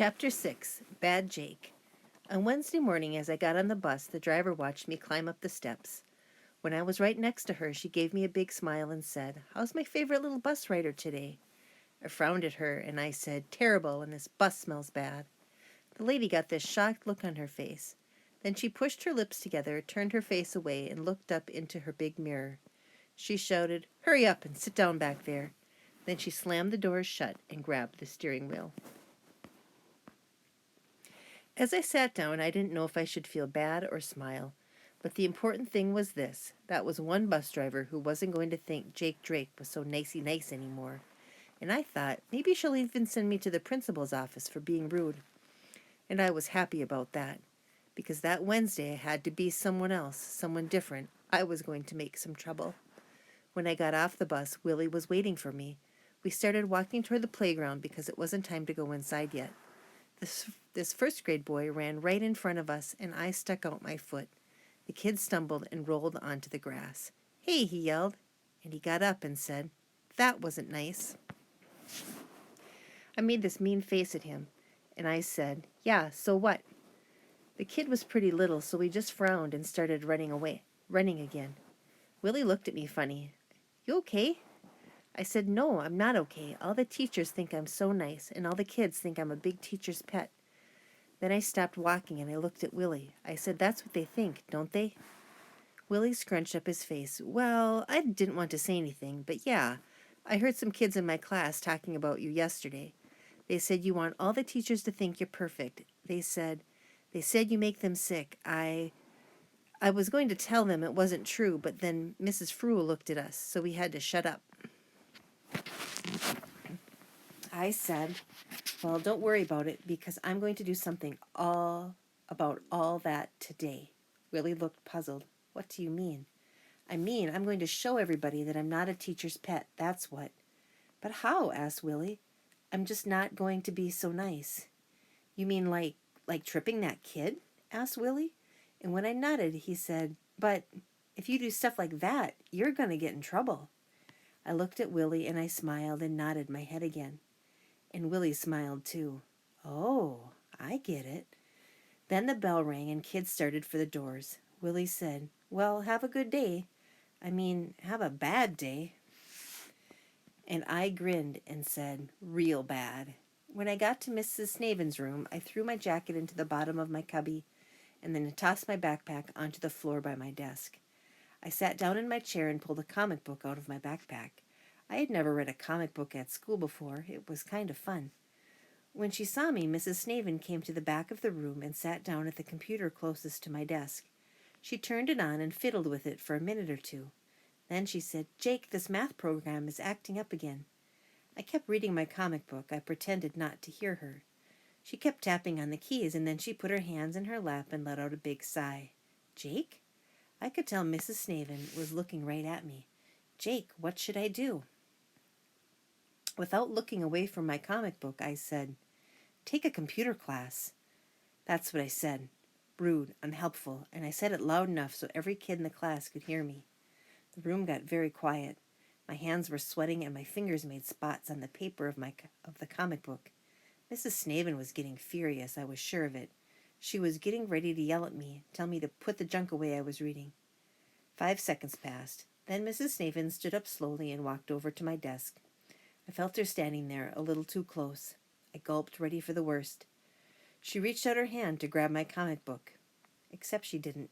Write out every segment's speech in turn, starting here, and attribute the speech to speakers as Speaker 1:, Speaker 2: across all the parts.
Speaker 1: Chapter 6, Bad Jake. On Wednesday morning, as I got on the bus, the driver watched me climb up the steps. When I was right next to her, she gave me a big smile and said, "How's my favorite little bus rider today?" I frowned at her, and I said, "Terrible, and this bus smells bad." The lady got this shocked look on her face. Then she pushed her lips together, turned her face away, and looked up into her big mirror. She shouted, "Hurry up and sit down back there." Then she slammed the doors shut and grabbed the steering wheel. As I sat down, I didn't know if I should feel bad or smile. But the important thing was this: that was one bus driver who wasn't going to think Jake Drake was so nicey nice anymore. And I thought, maybe she'll even send me to the principal's office for being rude. And I was happy about that, because that Wednesday I had to be someone else, someone different. I was going to make some trouble. When I got off the bus, Willie was waiting for me. We started walking toward the playground because it wasn't time to go inside yet. This first grade boy ran right in front of us, and I stuck out my foot. The kid stumbled and rolled onto the grass. "Hey," he yelled, and he got up and said, "That wasn't nice." I made this mean face at him, and I said, "Yeah, so what?" The kid was pretty little, so he just frowned and started running again. Willie looked at me funny. "You okay?" I said, "No, I'm not okay. All the teachers think I'm so nice, and all the kids think I'm a big teacher's pet." Then I stopped walking and I looked at Willie. I said, "That's what they think, don't they?" Willie scrunched up his face. "Well, I didn't want to say anything, but yeah, I heard some kids in my class talking about you yesterday. They said you want all the teachers to think you're perfect. They said you make them sick. I was going to tell them it wasn't true, but then Mrs. Fruel looked at us, so we had to shut up." I said, "Well, don't worry about it, because I'm going to do something about all that today." Willie looked puzzled. "What do you mean?" "I mean, I'm going to show everybody that I'm not a teacher's pet, that's what." "But how?" asked Willie. "I'm just not going to be so nice." "You mean like tripping that kid?" asked Willie. And when I nodded, he said, "But if you do stuff like that, you're going to get in trouble." I looked at Willie and I smiled and nodded my head again. And Willie smiled too. "Oh, I get it." Then the bell rang and kids started for the doors. Willie said, "Well, have a good day. Have a bad day." And I grinned and said, "Real bad." When I got to Mrs. Snaven's room, I threw my jacket into the bottom of my cubby and then tossed my backpack onto the floor by my desk. I sat down in my chair and pulled a comic book out of my backpack. I had never read a comic book at school before. It was kind of fun. When she saw me, Mrs. Snaven came to the back of the room and sat down at the computer closest to my desk. She turned it on and fiddled with it for a minute or two. Then she said, "Jake, this math program is acting up again." I kept reading my comic book. I pretended not to hear her. She kept tapping on the keys, and then she put her hands in her lap and let out a big sigh. "Jake?" I could tell Mrs. Snaven was looking right at me. "Jake, what should I do?" Without looking away from my comic book, I said, "Take a computer class." That's what I said. Rude, unhelpful, and I said it loud enough so every kid in the class could hear me. The room got very quiet. My hands were sweating and my fingers made spots on the paper of the comic book. Mrs. Snaven was getting furious, I was sure of it. She was getting ready to yell at me, tell me to put the junk away I was reading. 5 seconds passed. Then Mrs. Snaven stood up slowly and walked over to my desk. I felt her standing there, a little too close. I gulped, ready for the worst. She reached out her hand to grab my comic book. Except she didn't.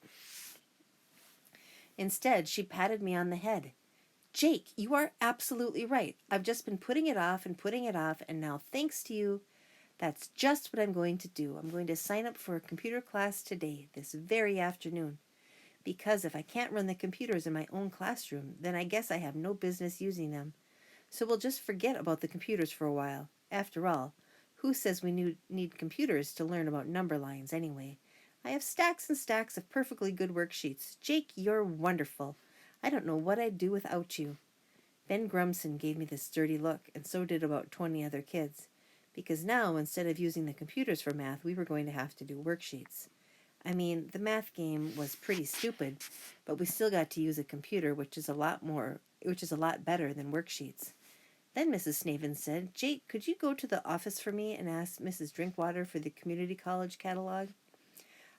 Speaker 1: Instead, she patted me on the head. "Jake, you are absolutely right. I've just been putting it off, and now, thanks to you, that's just what I'm going to do. I'm going to sign up for a computer class today, this very afternoon. Because if I can't run the computers in my own classroom, then I guess I have no business using them. So we'll just forget about the computers for a while. After all, who says we need computers to learn about number lines anyway? I have stacks and stacks of perfectly good worksheets. Jake, you're wonderful. I don't know what I'd do without you." Ben Grumson gave me this dirty look, and so did about 20 other kids, because now, instead of using the computers for math, we were going to have to do worksheets. The math game was pretty stupid, but we still got to use a computer, which is a lot better than worksheets. Then Mrs. Snaven said, Jake, could you go to the office for me and ask Mrs. Drinkwater for the community college catalog?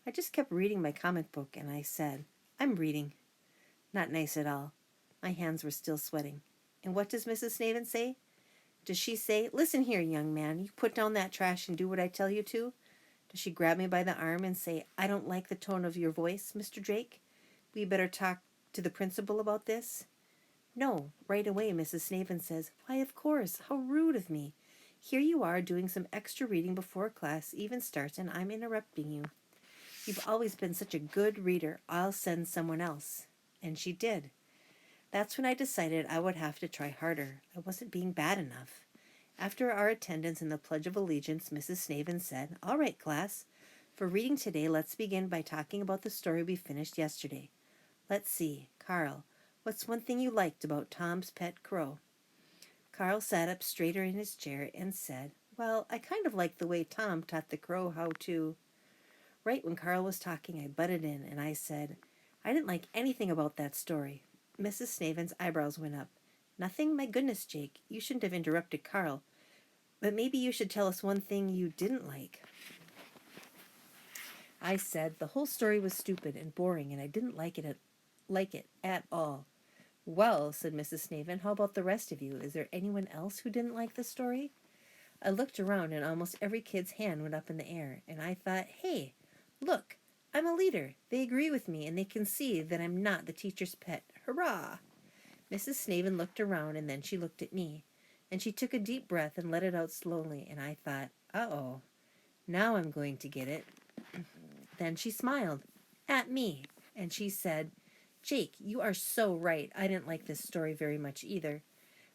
Speaker 1: I just kept reading my comic book, and I said, I'm reading. Not nice at all. My hands were still sweating. And what does Mrs. Snaven say? Does she say, listen here, young man, you put down that trash and do what I tell you to? Does she grab me by the arm and say, I don't like the tone of your voice, Mr. Drake? We better talk to the principal about this? No, right away, Mrs. Snaven says, why, of course, how rude of me. Here you are doing some extra reading before class even starts, and I'm interrupting you. You've always been such a good reader. I'll send someone else. And she did. That's when I decided I would have to try harder. I wasn't being bad enough. After our attendance in the Pledge of Allegiance, Mrs. Snaven said, all right, class. For reading today, let's begin by talking about the story we finished yesterday. Let's see. Carl, what's one thing you liked about Tom's pet crow? Carl sat up straighter in his chair and said, well, I kind of liked the way Tom taught the crow how to... Right when Carl was talking, I butted in and I said, I didn't like anything about that story. Mrs. Snaven's eyebrows went up. Nothing? My goodness, Jake, you shouldn't have interrupted Carl. But maybe you should tell us one thing you didn't like. I said the whole story was stupid and boring and I didn't like it at all. Well, said Mrs. Snaven, how about the rest of you? Is there anyone else who didn't like the story? I looked around and almost every kid's hand went up in the air, and I thought, hey, look, I'm a leader. They agree with me and they can see that I'm not the teacher's pet. Hurrah! Mrs. Snaven looked around and then she looked at me, and she took a deep breath and let it out slowly, and I thought, uh-oh, now I'm going to get it. Then she smiled at me, and she said, Jake, you are so right. I didn't like this story very much either.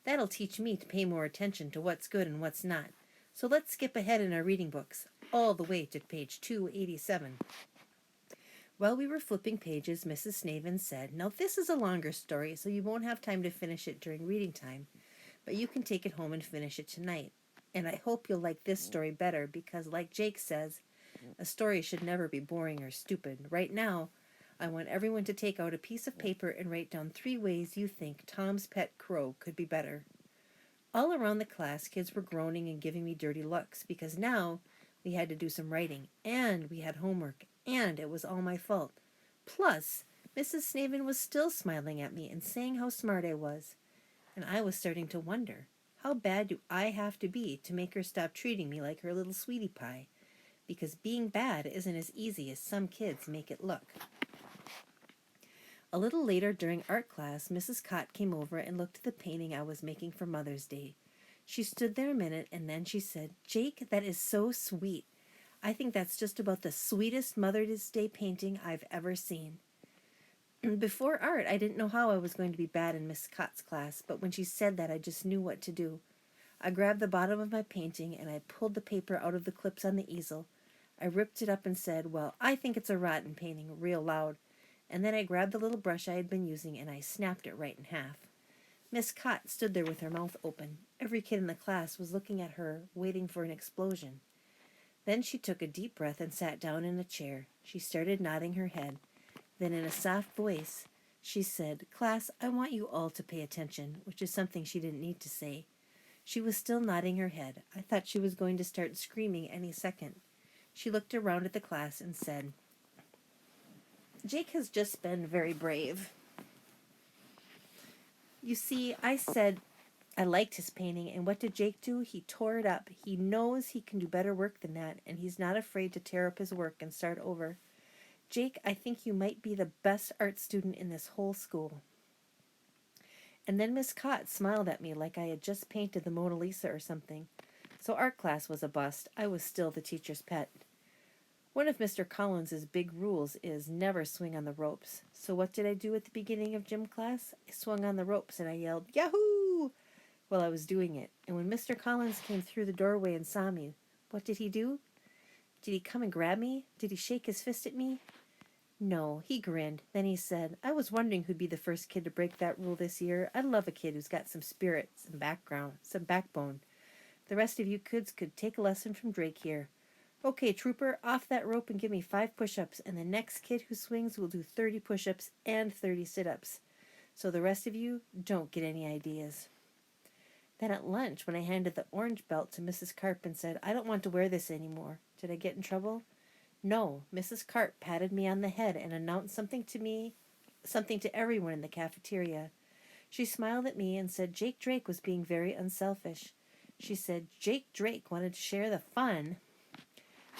Speaker 1: That'll teach me to pay more attention to what's good and what's not. So let's skip ahead in our reading books, all the way to page 287. While we were flipping pages, Mrs. Snaven said, now this is a longer story, so you won't have time to finish it during reading time, but you can take it home and finish it tonight. And I hope you'll like this story better because, like Jake says, a story should never be boring or stupid. Right now, I want everyone to take out a piece of paper and write down 3 ways you think Tom's pet crow could be better. All around the class, kids were groaning and giving me dirty looks because now we had to do some writing, and we had homework, and it was all my fault. Plus, Mrs. Snaven was still smiling at me and saying how smart I was. And I was starting to wonder, how bad do I have to be to make her stop treating me like her little sweetie pie? Because being bad isn't as easy as some kids make it look. A little later during art class, Mrs. Cott came over and looked at the painting I was making for Mother's Day. She stood there a minute and then she said, Jake, that is so sweet. I think that's just about the sweetest Mother's Day painting I've ever seen. Before art, I didn't know how I was going to be bad in Miss Cott's class, but when she said that, I just knew what to do. I grabbed the bottom of my painting and I pulled the paper out of the clips on the easel. I ripped it up and said, well, I think it's a rotten painting, real loud. And then I grabbed the little brush I had been using and I snapped it right in half. Miss Cott stood there with her mouth open. Every kid in the class was looking at her, waiting for an explosion. Then she took a deep breath and sat down in a chair. She started nodding her head. Then in a soft voice, she said, Class, I want you all to pay attention, which is something she didn't need to say. She was still nodding her head. I thought she was going to start screaming any second. She looked around at the class and said, Jake has just been very brave. You see, I said I liked his painting, and what did Jake do? He tore it up. He knows he can do better work than that, and he's not afraid to tear up his work and start over. Jake, I think you might be the best art student in this whole school. And then Miss Cott smiled at me like I had just painted the Mona Lisa or something. So art class was a bust. I was still the teacher's pet. One of Mr. Collins's big rules is never swing on the ropes. So what did I do at the beginning of gym class? I swung on the ropes and I yelled, Yahoo! While I was doing it. And when Mr. Collins came through the doorway and saw me, what did he do? Did he come and grab me? Did he shake his fist at me? No, he grinned. Then he said, I was wondering who'd be the first kid to break that rule this year. I love a kid who's got some spirit, some background, some backbone. The rest of you kids could take a lesson from Drake here. Okay, trooper, off that rope and give me 5 push-ups, and the next kid who swings will do 30 push-ups and 30 sit-ups. So the rest of you don't get any ideas. Then at lunch, when I handed the orange belt to Mrs. Carp and said, I don't want to wear this anymore, did I get in trouble? No, Mrs. Carp patted me on the head and announced something to everyone in the cafeteria. She smiled at me and said Jake Drake was being very unselfish. She said Jake Drake wanted to share the fun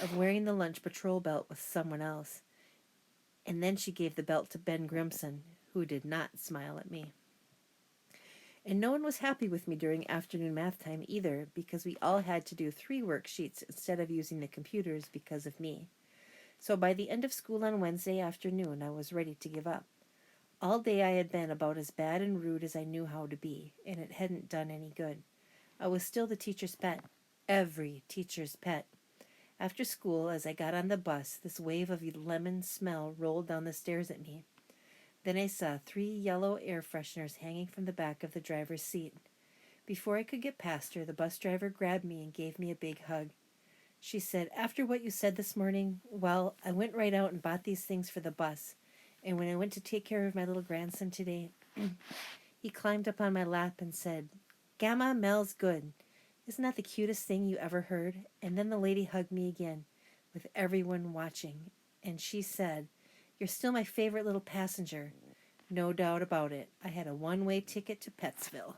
Speaker 1: of wearing the lunch patrol belt with someone else. And then she gave the belt to Ben Grimson, who did not smile at me. And no one was happy with me during afternoon math time either, because we all had to do 3 worksheets instead of using the computers because of me. So by the end of school on Wednesday afternoon, I was ready to give up. All day I had been about as bad and rude as I knew how to be, and it hadn't done any good. I was still the teacher's pet. Every teacher's pet. After school, as I got on the bus, this wave of lemon smell rolled down the stairs at me. Then I saw 3 yellow air fresheners hanging from the back of the driver's seat. Before I could get past her, the bus driver grabbed me and gave me a big hug. She said, after what you said this morning, well, I went right out and bought these things for the bus. And when I went to take care of my little grandson today, he climbed up on my lap and said, Gamma Mel's good. Isn't that the cutest thing you ever heard? And then the lady hugged me again, with everyone watching. And she said, you're still my favorite little passenger. No doubt about it. I had a one-way ticket to Pettsville.